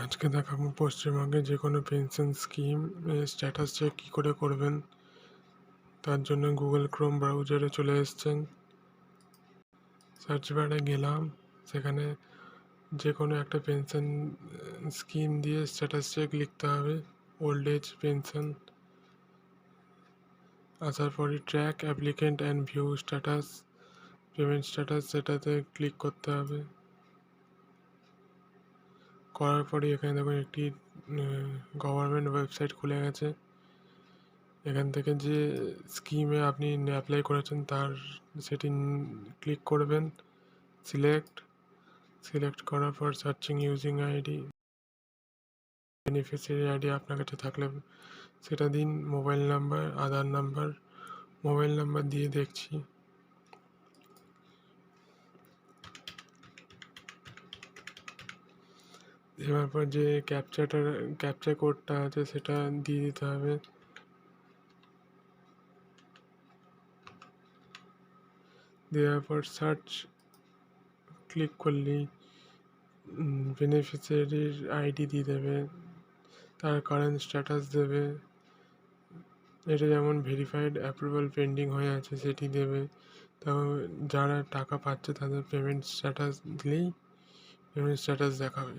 আজকে দেখাবো পশ্চিমবঙ্গে যে কোনো পেনশন স্কিম স্ট্যাটাস চেক কী করে করবেন। তার জন্য গুগল ক্রোম ব্রাউজারে চলে এসেছেন, সার্চ বারে গেলাম, সেখানে যে কোনো একটা পেনশন স্কিম দিয়ে স্ট্যাটাস চেক লিখতে হবে, ওল্ড এজ পেনশন। আসার পরই track applicant and view status, payment status, সেটাতে ক্লিক করতে হবে। করার পরে এখানে দেখুন একটি গভর্নমেন্ট ওয়েবসাইট খুলে গেছে। এখান থেকে যে স্কিমে আপনি অ্যাপ্লাই করেছেন তার সেটি ক্লিক করবেন, সিলেক্ট করার পর searching using ID, beneficiary ID আপনার কাছে থাকলে সেটা দিন, মোবাইল নাম্বার, আধার নাম্বার। মোবাইল নাম্বার দিয়ে দেখছি, দেওয়ার পর যে ক্যাপচা কোডটা আছে সেটা দিয়ে দিতে হবে। দেওয়ার পর সার্চ ক্লিক করলেই বেনিফিশিয়ারির আইডি দিয়ে দেবে, তার কারেন্ট স্ট্যাটাস দেবে। এটা যেমন ভেরিফাইড অ্যাপ্রুভাল পেন্ডিং হয়ে আছে সেটি দেবে। তো যারা টাকা পাচ্ছে তাদের পেমেন্ট স্ট্যাটাস দিলেই পেমেন্ট স্ট্যাটাস দেখাবে।